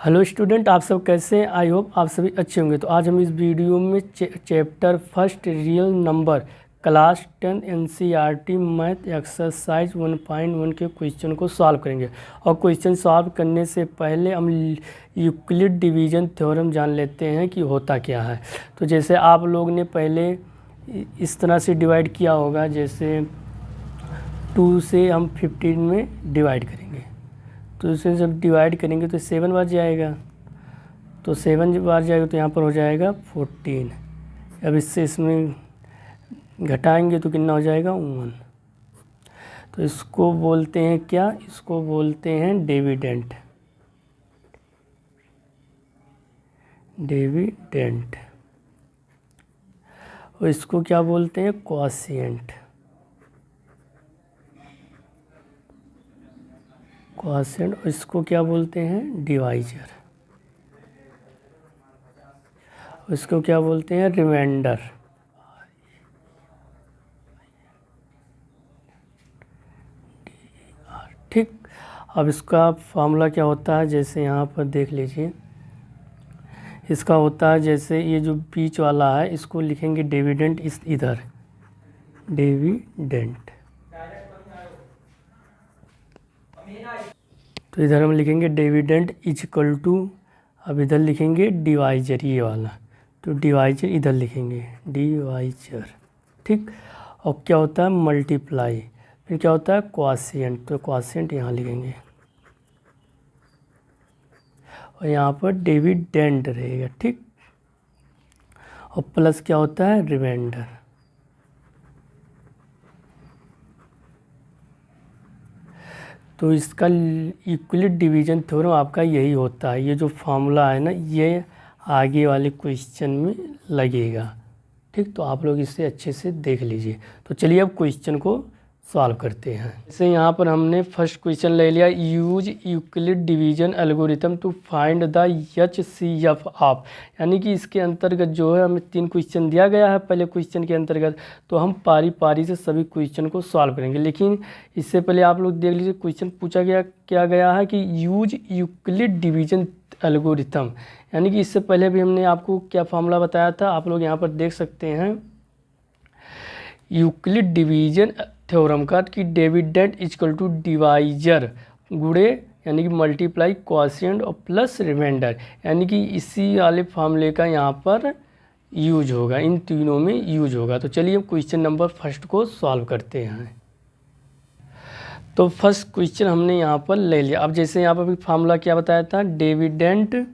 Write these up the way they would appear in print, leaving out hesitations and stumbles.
Hello student, आप सब कैसे हैं? आई होप आप सभी अच्छे होंगे। तो आज हम इस वीडियो में chapter first real number class 10 NCERT math exercise 1.1 के क्वेश्चन को सॉल्व करेंगे। और क्वेश्चन सॉल्व करने से पहले हम यूक्लिड डिवीजन थ्योरम जान लेते हैं कि होता क्या है। तो जैसे आप लोग ने पहले इस तरह से डिवाइड किया होगा, जैसे 2 से हम 15 में डिवाइड करेंगे, तो इसे जब डिवाइड करेंगे तो 7 बार जाएगा, तो 7 बार जाएगा तो यहाँ पर हो जाएगा 14। अब इससे इसमें घटाएंगे तो कितना हो जाएगा 1। तो इसको बोलते हैं क्या? इसको बोलते हैं डिविडेंड। डिविडेंड। और इसको क्या बोलते हैं? क्वोशिएंट। क्वोशिएंट। और इसको क्या बोलते हैं? डिवाइजर। इसको क्या बोलते हैं? रिमाइंडर। ठीक। अब इसका फार्मूला क्या होता है, जैसे यहाँ पर देख लीजिए। इसका होता है, जैसे ये जो बीच वाला है इसको लिखेंगे डिविडेंड, इस इधर डिविडेंड, तो इधर हम लिखेंगे डिविडेंड इक्वल टू, अब इधर लिखेंगे डिवाइजर, ये वाला, तो डिवाइजर इधर लिखेंगे डिवाइजर। ठीक। और क्या होता है? मल्टीप्लाई। फिर क्या होता है? क्वोशिएंट, तो क्वोशिएंट यहाँ लिखेंगे और यहाँ पर डिविडेंड रहेगा। ठीक। और प्लस क्या होता है? रिमाइंडर। तो इसका यूक्लिड डिवीजन थ्योरम आपका यही होता है। ये जो फार्मूला है ना, ये आगे वाले क्वेश्चन में लगेगा। ठीक। तो आप लोग इसे अच्छे से देख लीजिए। तो चलिए अब क्वेश्चन को सॉल्व करते हैं। जैसे यहाँ पर हमने फर्स्ट क्वेश्चन ले लिया, use Euclid division algorithm to find the HCF of, यानी कि इसके अंतर्गत जो है हमें 3 क्वेश्चन दिया गया है पहले क्वेश्चन के अंतर्गत, तो हम पारी पारी से सभी क्वेश्चन को सॉल्व करेंगे। लेकिन इससे पहले आप लोग देख लीजिए क्वेश्चन पूछा गया है कि यूज यूक्लिड डिवीजन एल्गोरिथम, यानी कि इससे पहले भी हमने आपको क्या फार्मूला बताया था, आप लोग यहाँ पर देख सकते हैं यूक्लिड डिवीजन थ्योरम का, कि डिविडेंड इक्वल टू डिवाइजर गुणे यानी कि मल्टीप्लाई क्वोशिएंट और प्लस रिमाइंडर, यानी कि इसी वाले फार्मूले का यहाँ पर यूज होगा, इन तीनों में यूज होगा। तो चलिए क्वेश्चन नंबर फर्स्ट को सॉल्व करते हैं। तो फर्स्ट क्वेश्चन हमने यहाँ पर ले लिया। अब जैसे यहाँ पर फार्मूला क्या बताया था, dividend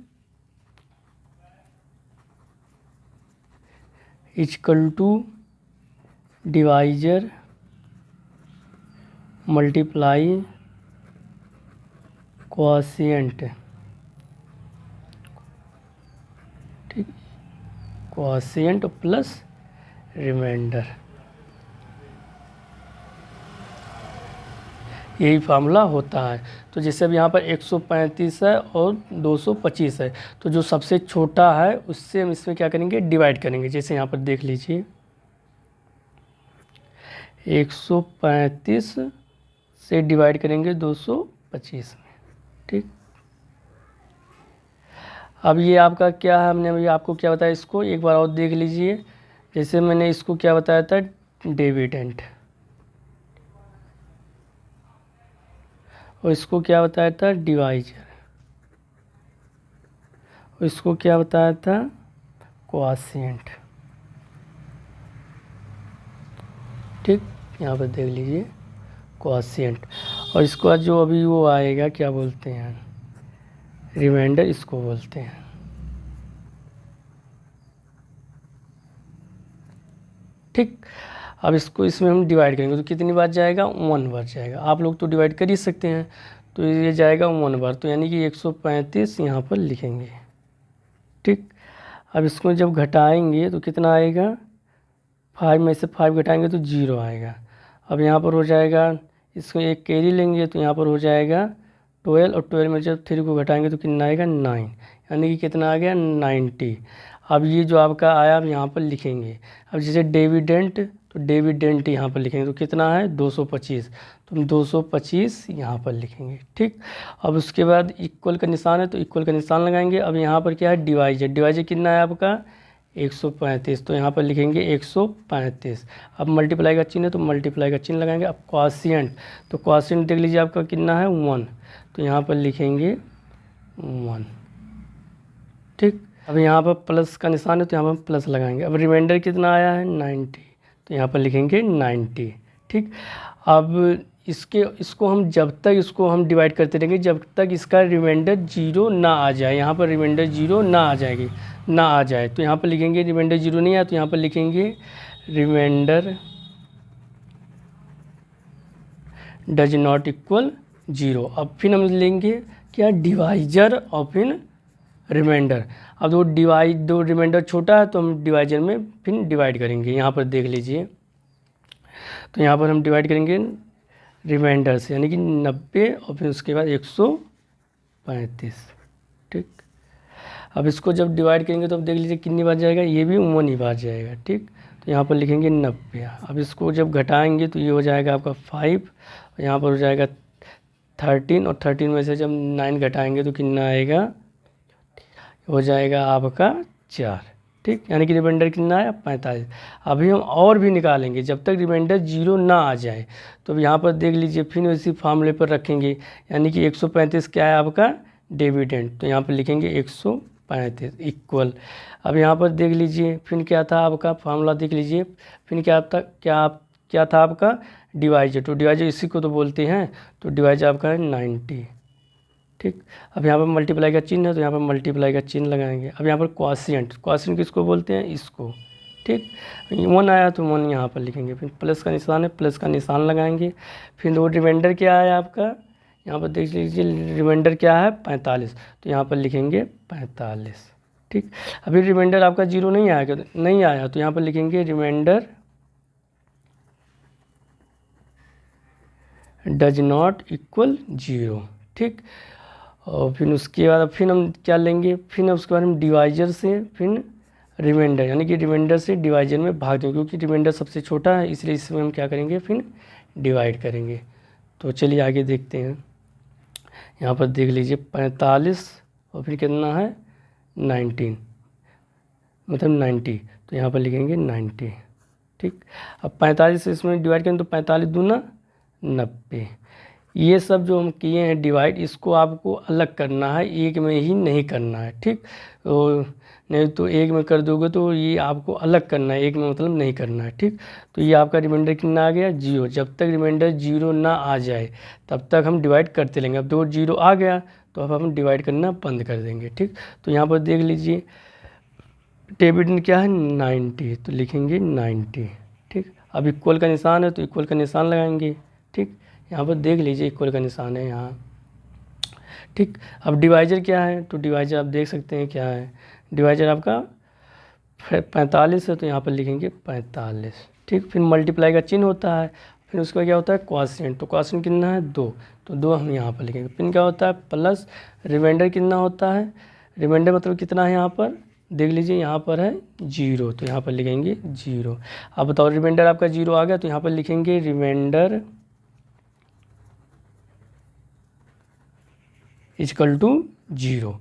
equal to divisor multiply quotient. ठीक। क्वोशिएंट प्लस रिमाइंडर, यही फार्मूला होता है। तो जैसे अब यहाँ पर 135 है और 225 है, तो जो सबसे छोटा है उससे हम इसमें क्या करेंगे? डिवाइड करेंगे। जैसे यहाँ पर देख लीजिए 135 से डिवाइड करेंगे 225 में। ठीक। अब ये आपका क्या है, हमने अभी आपको क्या बताया, इसको एक बार और देख लीजिए। जैसे मैंने इसको क्या बताया था, डिविडेंड, और इसको क्या बताया था, डिवाइजर, और इसको क्या बताया था, क्वोशिएंट। ठीक। यहाँ पर देख लीजिए क्वोशिएंट, और इसको बाद जो अभी वो आएगा क्या बोलते हैं, रिमाइंडर, इसको बोलते हैं। ठीक। अब इसको इसमें हम डिवाइड करेंगे तो कितनी बार जाएगा? 1 बार जाएगा। आप लोग तो डिवाइड कर ही सकते हैं, तो ये जाएगा 1 बार, तो यानी कि 135 यहाँ पर लिखेंगे। ठीक। अब इसको जब घटाएंगे तो कितना आएगा, 5 में से 5 घटाएंगे तो 0 आएगा। अब यहाँ पर हो जाएगा, इसको एक कैरी लेंगे तो यहाँ पर हो जाएगा 12, और 12 में जब 3 को घटाएंगे तो कितना आएगा, 9, यानी कि कितना आ गया, 90। अब ये जो आपका आया अब यहाँ पर लिखेंगे। अब जैसे डिविडेंड, तो डिविडेंड यहाँ पर लिखेंगे तो कितना है 225, तो हम 225 यहाँ पर लिखेंगे। ठीक, अब उसके बाद इक्वल का निशान है तो इक्वल का निशान लगाएंगे। अब यहाँ पर क्या है डिवाइजर, डिवाइजर कितना है आपका 135, तो यहाँ पर लिखेंगे 135। अब मल्टीप्लाई का चिन्ह है तो मल्टीप्लाई का चिन्ह लगाएंगे। अब क्वॉशिएंट, तो क्वॉशिएंट देख लीजिए आपका कितना है 1, तो यहाँ पर लिखेंगे 1। ठीक, अब यहाँ पर प्लस का निशान है तो यहाँ पर प्लस लगाएंगे। अब रिमाइंडर कितना आया है 90, तो यहाँ पर लिखेंगे 90। ठीक, अब इसको हम जब तक इसको हम डिवाइड करते रहेंगे जब तक इसका रिमाइंडर 0 ना आ जाए। यहाँ पर रिमाइंडर 0 ना आ जाए तो यहाँ पर लिखेंगे रिमाइंडर 0 नहीं आया तो यहाँ पर लिखेंगे रिमाइंडर डज नॉट इक्वल 0। अब फिर हम लेंगे क्या डिवाइजर और फिर रिमाइंडर। अब दो रिमाइंडर छोटा है तो हम डिवाइजर में फिर डिवाइड करेंगे। यहाँ पर देख लीजिए तो यहाँ पर हम डिवाइड करेंगे रिमाइंडर से यानी कि 90 और फिर उसके बाद 135। ठीक, अब इसको जब डिवाइड करेंगे तो अब देख लीजिए कितनी बार जाएगा, ये भी 1 ही बार जाएगा। ठीक, तो यहाँ पर लिखेंगे 90। अब इसको जब घटाएंगे तो ये हो जाएगा आपका 5, यहाँ पर हो जाएगा 13 और 13 में से जब 9 घटाएंगे तो कितना आएगा, हो जाएगा आपका 4। ठीक, यानी कि रिमाइंडर कितना है 45। अभी हम और भी निकालेंगे जब तक रिमाइंडर 0 ना आ जाए। तो यहाँ पर देख लीजिए फिर इसी फार्मूले पर रखेंगे यानी कि 135 क्या है आपका डिविडेंड, तो यहाँ पर लिखेंगे 135 इक्वल। अब यहाँ पर देख लीजिए फिर क्या था आपका फार्मूला, देख लीजिए फिर क्या था आपका डिवाइजर, तो डिवाइजर इसी को तो बोलते हैं, तो डिवाइजर आपका है 90। ठीक, अब यहाँ पर मल्टीप्लाई का चिन्ह है तो यहाँ पर मल्टीप्लाई का चिन्ह लगाएंगे। अब यहाँ पर क्वॉशिएंट, क्वॉशिएंट किसको बोलते हैं, इसको। ठीक, 1 आया तो 1 यहाँ पर लिखेंगे, फिर प्लस का निशान है प्लस का निशान लगाएंगे। फिर वो रिमाइंडर क्या है आपका, यहाँ पर देख लीजिए रिमाइंडर क्या है 45, तो यहाँ पर लिखेंगे 45। ठीक, अभी रिमाइंडर आपका 0 नहीं आया तो यहाँ पर लिखेंगे रिमाइंडर डज नॉट इक्वल 0। ठीक, और फिर उसके बाद फिर हम क्या लेंगे, फिर उसके बाद हम डिवाइजर से फिर रिमाइंडर यानी कि रिमाइंडर से डिवाइजर में भाग देंगे, क्योंकि रिमाइंडर सबसे छोटा है इसलिए इसमें हम क्या करेंगे फिर डिवाइड करेंगे। तो चलिए आगे देखते हैं। यहाँ पर देख लीजिए 45 और फिर कितना है 19 मतलब 90, तो यहाँ पर लिखेंगे 90। ठीक, अब 45 से इसमें डिवाइड करें तो 45 दूना 90। ये सब जो हम किए हैं डिवाइड, इसको आपको अलग करना है, एक में ही नहीं करना है। ठीक, तो नहीं तो एक में कर दोगे तो ये आपको अलग करना है, एक में मतलब नहीं करना है। ठीक, तो ये आपका रिमाइंडर कितना आ गया 0। जब तक रिमाइंडर 0 ना आ जाए तब तक हम डिवाइड करते रहेंगे। अब 0 आ गया तो अब हम डिवाइड करना बंद कर देंगे। ठीक, तो यहाँ पर देख लीजिए डिविडेंड क्या है 90, तो लिखेंगे 90। ठीक, अब इक्वल का निशान है तो इक्वल का निशान लगाएंगे। ठीक, यहाँ पर देख लीजिए इक्वल का निशान है यहाँ। ठीक, अब डिवाइजर क्या है, तो डिवाइजर आप देख सकते हैं क्या है, डिवाइजर आपका 45 है तो यहाँ पर लिखेंगे 45। ठीक, फिर मल्टीप्लाई का चिन्ह होता है, फिर उसका क्या होता है क्वॉशिएंट, तो क्वॉशिएंट कितना है 2, तो 2 हम यहाँ पर लिखेंगे। फिर क्या होता है प्लस रिमाइंडर कितना होता है, रिमाइंडर मतलब कितना है यहाँ पर देख लीजिए यहाँ पर है 0, तो यहाँ पर लिखेंगे 0। अब बताओ रिमाइंडर आपका 0 आ गया तो यहाँ पर लिखेंगे रिमाइंडर इक्वल टू 0।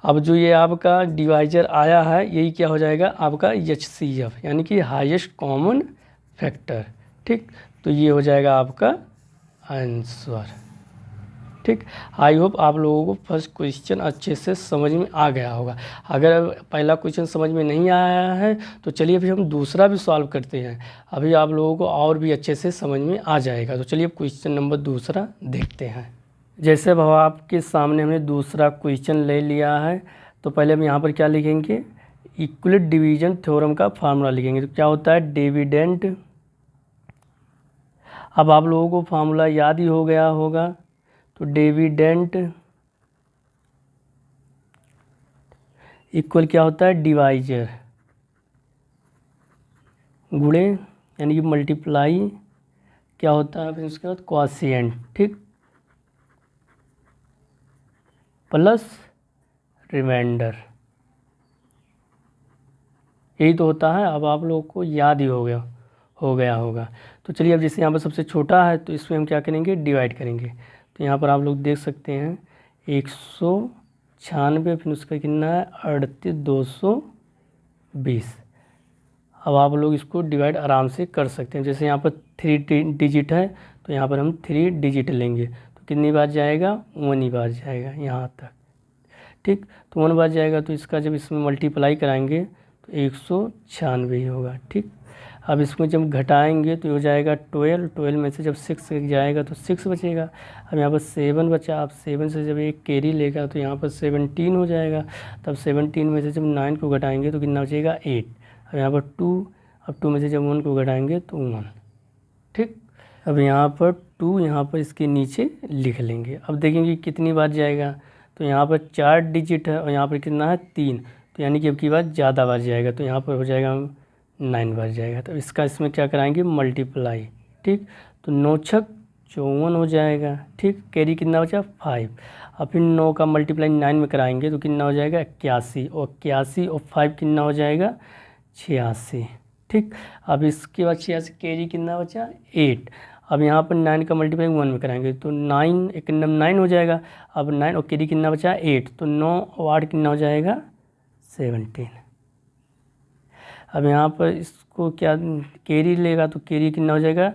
अब जो ये आपका डिवाइजर आया है यही क्या हो जाएगा आपका HCF यानी कि हाईएस्ट कॉमन फैक्टर। ठीक, तो ये हो जाएगा आपका आंसर। ठीक, आई होप आप लोगों को फर्स्ट क्वेश्चन अच्छे से समझ में आ गया होगा। अगर पहला क्वेश्चन समझ में नहीं आया है तो चलिए अभी हम दूसरा भी सॉल्व करते हैं, अभी आप लोगों को और भी अच्छे से समझ में आ जाएगा। तो चलिए क्वेश्चन नंबर दूसरा देखते हैं। जैसे अब आपके सामने हमने दूसरा क्वेश्चन ले लिया है तो पहले हम यहाँ पर क्या लिखेंगे, इक्वल डिवीजन थ्योरम का फार्मूला लिखेंगे। तो क्या होता है डिविडेंड, अब आप लोगों को फार्मूला याद ही हो गया होगा, तो डिविडेंड इक्वल क्या होता है डिवाइजर गुणे यानी कि मल्टीप्लाई क्या होता है फिर उसके बाद क्वॉशिएंट। ठीक, प्लस रिमाइंडर, यही तो होता है। अब आप लोगों को याद ही हो गया हो गया होगा। तो चलिए अब जैसे यहाँ पर सबसे छोटा है तो इसमें हम क्या करेंगे, डिवाइड करेंगे। तो यहाँ पर आप लोग देख सकते हैं 196, फिर उसका कितना है 38,220। अब आप लोग इसको डिवाइड आराम से कर सकते हैं। जैसे यहाँ पर 3 डिजिट है तो यहाँ पर हम 3 डिजिट लेंगे तो कितनी बार जाएगा, 1 ही बार जाएगा यहाँ तक। ठीक, तो 1 बार जाएगा तो इसका जब इसमें मल्टीप्लाई कराएंगे तो 196 ही होगा। ठीक, अब इसमें जब घटाएंगे तो हो जाएगा 12 में से जब 6 जाएगा तो 6 बचेगा। अब यहाँ पर 7 बचा, अब 7 से जब एक कैरी लेगा तो यहाँ पर 17 हो जाएगा। तब 17 में से जब 9 को घटाएंगे तो कितना बचेगा 8। अब यहाँ पर 2, अब 2 में से जब 1 को घटाएंगे तो 1। ठीक, अब यहाँ पर 2 यहाँ पर इसके नीचे लिख लेंगे। अब देखेंगे कितनी बार जाएगा, तो यहाँ पर 4 डिजिट है और यहाँ पर कितना है 3, तो यानी कि अब की बार ज़्यादा बार जाएगा तो यहाँ पर हो जाएगा 9 बार जाएगा। तो इसका इसमें क्या कराएंगे, मल्टीप्लाई। ठीक, तो 9 छक 54 हो जाएगा। ठीक, कैरी कितना बचा 5। अब फिर 9 का मल्टीप्लाई 9 में कराएंगे तो कितना हो जाएगा 81, और 81 और 5 कितना हो जाएगा 86। ठीक, अब इसके बाद 86 कैरी कितना बचा 8। अब यहाँ पर 9 का मल्टीप्लाई 1 में कराएंगे तो 9 एक 9 हो जाएगा। अब 9 और कैरी कितना बचा 8, तो 9 और 8 कितना हो जाएगा 17। अब यहाँ पर इसको क्या कैरी लेगा तो कैरी कितना हो जाएगा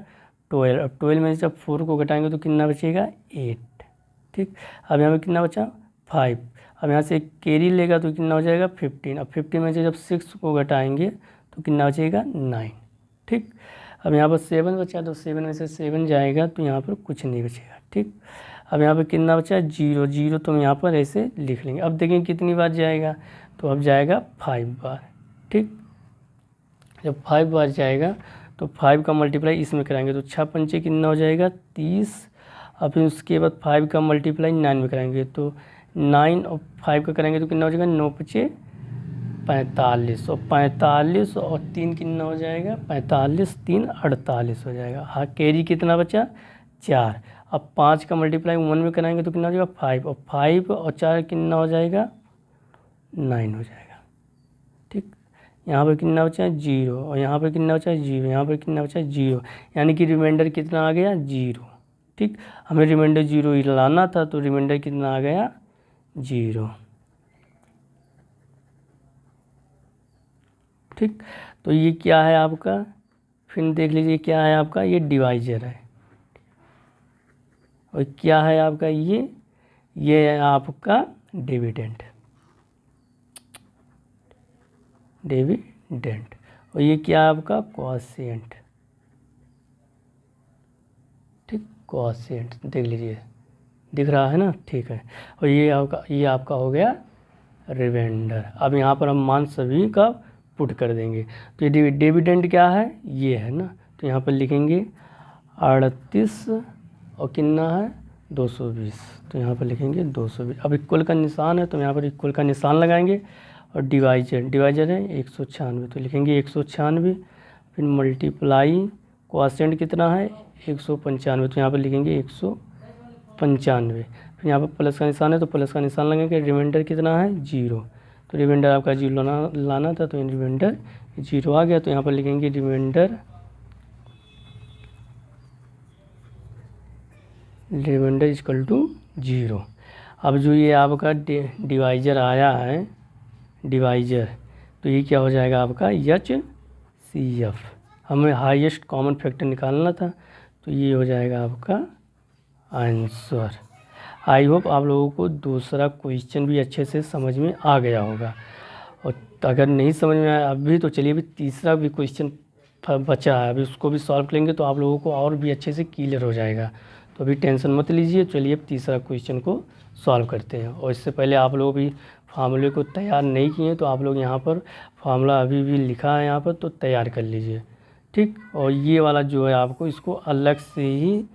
12। अब 12 में से जब 4 को घटाएंगे तो कितना बचेगा 8। ठीक, अब यहाँ पर कितना बचा 5। अब यहाँ से कैरी लेगा तो कितना हो जाएगा 15। अब 15 में से जब 6 को घटाएंगे तो कितना बचेगा 9। ठीक, अब यहाँ पर 7 बचा तो 7 में से 7 जाएगा तो यहाँ पर कुछ नहीं बचेगा। ठीक, अब यहाँ पर कितना बचा 0 तो हम यहाँ पर ऐसे लिख लेंगे। अब देखें कितनी बार जाएगा, तो अब जाएगा 5 बार। ठीक, जब 5 बार जाएगा तो 5 का मल्टीप्लाई इसमें कराएंगे तो 6 पंचे कितना हो जाएगा 30। अब फिर उसके बाद 5 का मल्टीप्लाई 9 में कराएंगे तो 9 और 5 का करेंगे तो कितना हो जाएगा 9 पचे 45, और 45 और 3 कितना हो जाएगा 45, 3 48 हो जाएगा। हाँ, कैरी कितना बचा 4। अब 5 का मल्टीप्लाई 1 में कराएंगे तो कितना हो जाएगा 5, और 5 और 4 कितना हो जाएगा 9 हो जाएगा। ठीक, यहाँ पर कितना बचा 0, और यहाँ पर कितना बचा 0, यहाँ पर कितना बचा 0, यानी कि रिमाइंडर कितना आ गया 0। ठीक, हमें रिमाइंडर 0 ही लाना था तो रिमाइंडर कितना आ गया 0। ठीक, तो ये क्या है आपका, फिर देख लीजिए क्या है आपका, ये डिवाइजर है। और क्या है आपका ये है आपका डिविडेंड। और ये क्या है आपका क्वोशिएंट। ठीक, क्वोशिएंट देख लीजिए, दिख रहा है ना। ठीक है, और ये आपका हो गया रिमाइंडर। अब यहाँ पर हम मान सभी का पुट कर देंगे। तो ये डिविडेंड क्या है, ये है ना, तो यहाँ पर लिखेंगे 38 और कितना है 220, तो यहाँ पर लिखेंगे 220। अब इक्वल का निशान है तो यहाँ पर इक्वल का निशान लगाएंगे, और डिवाइजर है 196 तो लिखेंगे 196। फिर मल्टीप्लाई क्वोशिएंट कितना है 195 तो यहाँ पर लिखेंगे 195। फिर यहाँ पर प्लस का निशान है तो प्लस का निशान लगाएंगे। रिमाइंडर कितना है 0, तो रिमाइंडर आपका 0 लाना था तो रिमाइंडर 0 आ गया, तो यहाँ पर लिखेंगे रिमाइंडर इक्वल टू 0। अब जो ये आपका डिवाइजर आया है डिवाइजर, तो ये क्या हो जाएगा आपका HCF। हमें हाईएस्ट कॉमन फैक्टर निकालना था, तो ये हो जाएगा आपका आंसर। आई होप आप लोगों को दूसरा क्वेश्चन भी अच्छे से समझ में आ गया होगा, और अगर नहीं समझ में आया अभी तो चलिए अभी तीसरा भी क्वेश्चन बचा है, अभी उसको भी सॉल्व करेंगे तो आप लोगों को और भी अच्छे से क्लियर हो जाएगा। तो अभी टेंशन मत लीजिए, चलिए अब तीसरा क्वेश्चन को सॉल्व करते हैं। और इससे पहले आप लोग भी फार्मूले को तैयार नहीं किए तो आप लोग यहाँ पर फार्मूला अभी भी लिखा है यहाँ पर, तो तैयार कर लीजिए। ठीक, और ये वाला जो है आपको इसको अलग से ही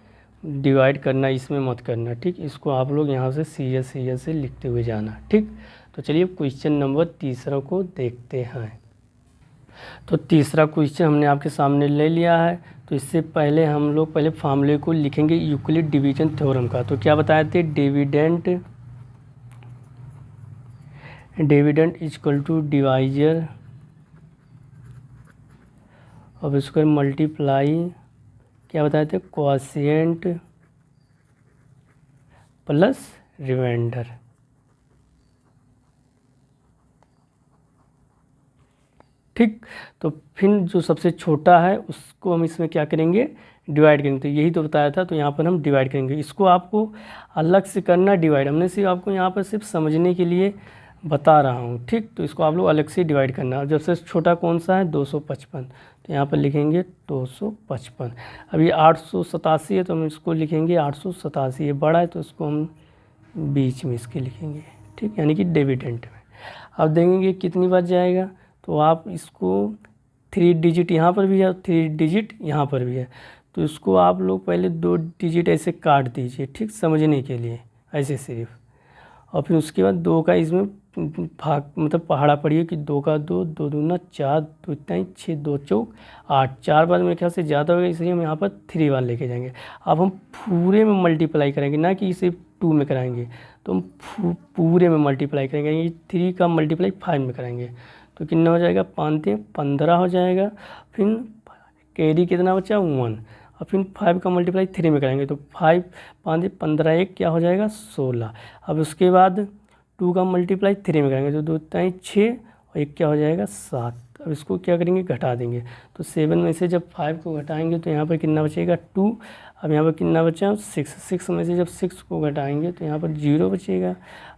डिवाइड करना, इसमें मत करना। ठीक, इसको आप लोग यहाँ से सीरियस से लिखते हुए जाना। ठीक, तो चलिए क्वेश्चन नंबर तीसरा को देखते हैं। तो तीसरा क्वेश्चन हमने आपके सामने ले लिया है। तो इससे पहले हम लोग पहले फार्मूले को लिखेंगे यूक्लिड डिवीजन थ्योरम का। तो क्या बताए थे, डिविडेंड इक्वल टू डिवाइजर और इसको मल्टीप्लाई क्या बताए थे, क्वोशिएंट प्लस रिमाइंडर। ठीक, तो फिर जो सबसे छोटा है उसको हम इसमें क्या करेंगे, डिवाइड करेंगे। तो यही तो बताया था, तो यहाँ पर हम डिवाइड करेंगे। इसको आपको अलग से करना डिवाइड, हमने सिर्फ आपको यहाँ पर सिर्फ समझने के लिए बता रहा हूँ। ठीक, तो इसको आप लोग अलग से डिवाइड करना। अब सबसे छोटा कौन सा है, 255, तो यहाँ पर लिखेंगे 255। अब ये 887 है तो हम इसको लिखेंगे 887। ये बड़ा है तो इसको हम बीच में इसके लिखेंगे। ठीक, यानी कि डिविडेंड में। अब देखेंगे कितनी बार जाएगा, तो आप इसको 3 डिजिट यहाँ पर भी है, 3 डिजिट यहाँ पर भी है, तो इसको आप लोग पहले 2 डिजिट ऐसे काट दीजिए। ठीक, समझने के लिए ऐसे सिर्फ, और फिर उसके बाद 2 का इसमें भाग मतलब पहाड़ा पड़िए कि 2 का 2, 2 दूना 4, 2 इतना ही 6, 2 चौक 8, 4 बार मेरे ख्याल से ज़्यादा होगा, इसलिए हम यहाँ पर 3 बार लेके जाएंगे। अब हम पूरे में मल्टीप्लाई करेंगे, ना कि इसे 2 में कराएंगे, तो हम पूरे में मल्टीप्लाई करेंगे। यानी 3 का मल्टीप्लाई 5 में कराएंगे, तो कितना हो जाएगा, 5 15 हो जाएगा। फिर कैरी कितना बचा, 1, और फिर 5 का मल्टीप्लाई 3 में करेंगे, तो 5 5 15 1 क्या हो जाएगा, 16। अब उसके बाद 2 का मल्टीप्लाई 3 में करेंगे, तो 2 3 6 और 1 क्या हो जाएगा, 7। अब इसको क्या करेंगे, घटा देंगे, तो 7 में से जब 5 को घटाएंगे तो यहाँ पर कितना बचेगा, 2। अब यहाँ पर कितना बचा, 6, 6 में से जब 6 को घटाएंगे तो यहाँ पर 0 बचेगा।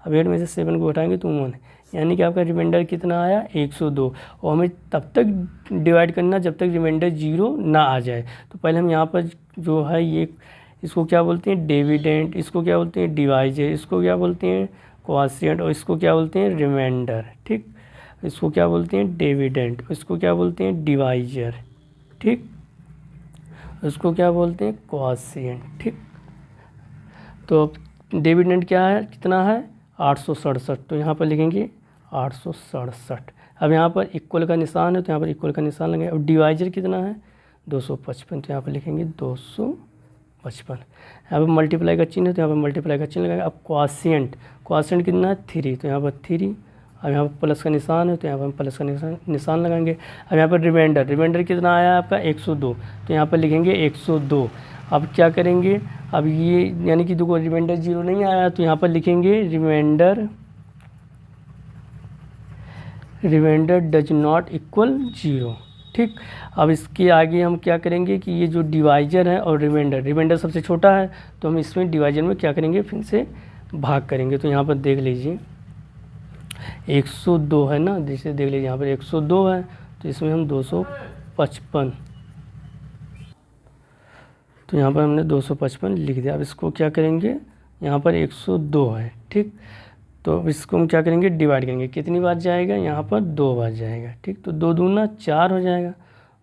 अब 8 में से 7 को घटाएंगे तो 1, यानी कि आपका रिमाइंडर कितना आया, 102। और हमें तब तक डिवाइड करना जब तक रिमाइंडर 0 ना आ जाए। तो पहले हम यहाँ पर जो है ये, इसको क्या बोलते हैं, डिविडेंड, इसको क्या बोलते हैं, डिवाइजर, इसको क्या बोलते हैं, क्वोशिएंट, और इसको क्या बोलते हैं, रिमाइंडर। ठीक, इसको क्या बोलते हैं, डिविडेंड, इसको क्या बोलते हैं, डिवाइजर। ठीक, इसको क्या बोलते हैं, क्वोशिएंट। ठीक, तो डिविडेंड क्या है, कितना है, 867, तो यहाँ पर लिखेंगे 867। अब यहाँ पर इक्वल का निशान है तो यहाँ पर इक्वल का निशान लगेगा। अब डिवाइजर कितना है, 255, तो यहाँ पर लिखेंगे 255। यहाँ पर मल्टीप्लाई का चिन्ह है तो यहाँ पर मल्टीप्लाई का चिन्ह लगेगा। अब क्वोशिएंट, क्वोशिएंट कितना है, 3, तो यहाँ पर 3। अब यहाँ पर प्लस का निशान है तो यहाँ पर हम प्लस का निशान लगाएंगे। अब यहाँ पर रिमाइंडर, रिमाइंडर कितना आया आपका, 102, तो यहाँ पर लिखेंगे 102। अब क्या करेंगे, अब ये यानी कि देखो रिमाइंडर 0 नहीं आया तो यहाँ पर लिखेंगे रिमाइंडर डज नॉट इक्वल 0। ठीक, अब इसके आगे हम क्या करेंगे कि ये जो डिवाइजर है और रिमाइंडर सबसे छोटा है तो हम इसमें डिवाइजर में क्या करेंगे, फिर से भाग करेंगे। तो यहाँ पर देख लीजिए 102 है ना, जैसे देख लीजिए यहाँ पर 102 है तो इसमें हम 255, तो यहाँ पर हमने 255 लिख दिया। अब इसको क्या करेंगे, यहाँ पर 102 है। ठीक, तो इसको हम क्या करेंगे, डिवाइड करेंगे, कितनी बार जाएगा, यहाँ पर 2 बार जाएगा। ठीक, तो 2 दूना 4 हो जाएगा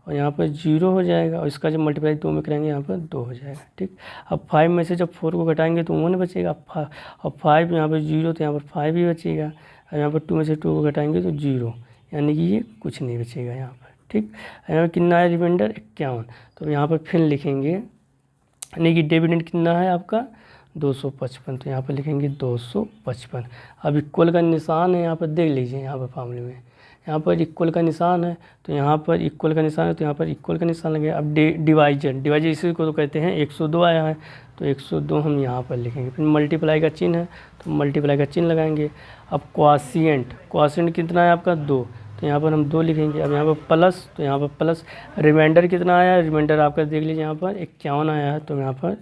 और यहाँ पर 0 हो जाएगा, और इसका जब मल्टीप्लाई 2 में करेंगे यहाँ पर 2 हो जाएगा। ठीक, अब 5 में से जब 4 को घटाएंगे तो 1 बचेगा। अब 5 यहाँ पर 0 तो यहाँ पर 5 ही बचेगा। अब यहाँ पर 2 में से 2 को घटाएंगे तो 0, यानी कि ये कुछ नहीं बचेगा यहाँ पर। ठीक, यहाँ पर कितना है रिमाइंडर, 51, तो यहाँ पर फिर लिखेंगे, यानी कि डिविडेंड कितना है आपका, 255, तो यहाँ पर लिखेंगे 255। अब इक्वल का निशान है, यहाँ पर देख लीजिए, यहाँ पर फार्मूले में यहाँ पर इक्वल का निशान है तो यहाँ पर इक्वल का निशान है तो यहाँ पर इक्वल का निशान लगेगा। अब डिवाइजर इसी को तो कहते हैं, 102 आया है तो 102 हम यहाँ पर लिखेंगे। फिर मल्टीप्लाई का चिन्ह है तो मल्टीप्लाई का चिन्ह लगाएंगे। अब क्वोशिएंट कितना है आपका, 2, तो यहाँ पर हम 2 लिखेंगे। अब यहाँ पर प्लस, तो यहाँ पर प्लस। रिमाइंडर कितना आया, रिमाइंडर आपका देख लीजिए यहाँ पर 51 आया है तो यहाँ पर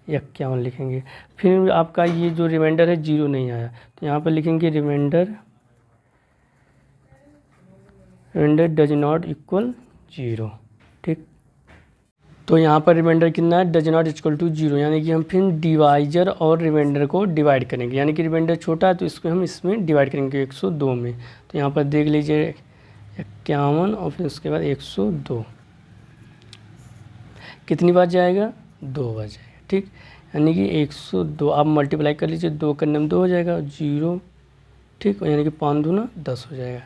51 लिखेंगे। फिर आपका ये जो रिमाइंडर है 0 नहीं आया तो यहाँ पर लिखेंगे रिमाइंडर डज नॉट इक्वल 0। ठीक, तो यहाँ पर रिमाइंडर कितना है, डज नॉट इक्वल टू 0, यानी कि हम फिर डिवाइजर और रिमाइंडर को डिवाइड करेंगे। यानी कि रिमाइंडर छोटा है तो इसको हम इसमें डिवाइड करेंगे 102 में। तो यहाँ पर देख लीजिए 51 और फिर उसके बाद 102 कितनी बार जाएगा, 2 बार जाएगा। ठीक, यानी कि 102 आप मल्टीप्लाई कर लीजिए, 2 करने में 2 हो जाएगा, 0। ठीक, यानी कि 5 दूना 10 हो जाएगा,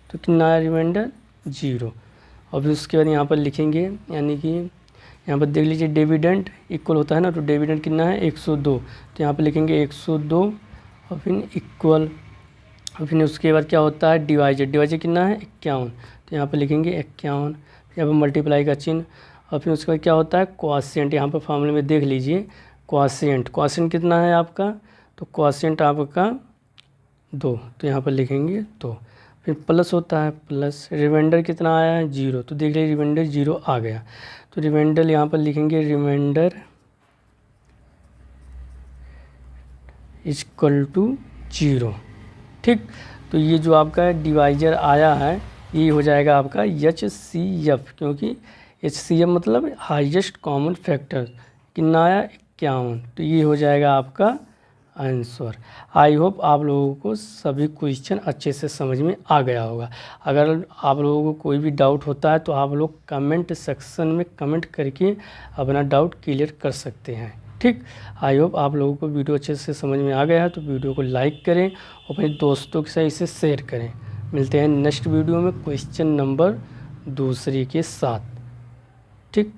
तो कितना आया रिमाइंडर, 0। और फिर उसके बाद यहाँ पर लिखेंगे, यानी कि यहाँ पर देख लीजिए डिविडेंड इक्वल होता है ना, तो डिविडेंड कितना है, 102, तो यहाँ पर लिखेंगे 102 और फिर इक्वल। और फिर उसके बाद क्या होता है डिवाइजर कितना है, 51, तो यहाँ पर लिखेंगे 51। यहाँ पर मल्टीप्लाई का चिन्ह, और फिर उसके बाद क्या होता है क्वॉशिएंट। यहाँ पर फॉर्मूले में देख लीजिए क्वॉशिएंट कितना है आपका, तो क्वॉशिएंट आपका 2, तो यहाँ पर लिखेंगे 2। फिर प्लस होता है प्लस, रिमाइंडर कितना आया है 0, तो देख लीजिए रिमाइंडर 0 आ गया, तो रिमाइंडर यहाँ पर लिखेंगे रिमाइंडर इक्वल टू 0। ठीक, तो ये जो आपका डिवाइजर आया है ये हो जाएगा आपका HCF, क्योंकि HCF मतलब हाईएस्ट कॉमन फैक्टर कितना आया 51, तो ये हो जाएगा आपका आंसर। आई होप आप लोगों को सभी क्वेश्चन अच्छे से समझ में आ गया होगा। अगर आप लोगों को कोई भी डाउट होता है तो आप लोग कमेंट सेक्शन में कमेंट करके अपना डाउट क्लियर कर सकते हैं। ठीक, आई होप आप लोगों को वीडियो अच्छे से समझ में आ गया है, तो वीडियो को लाइक करें और अपने दोस्तों के साथ इसे शेयर करें। मिलते हैं नेक्स्ट वीडियो में क्वेश्चन नंबर 2 के साथ। ठीक।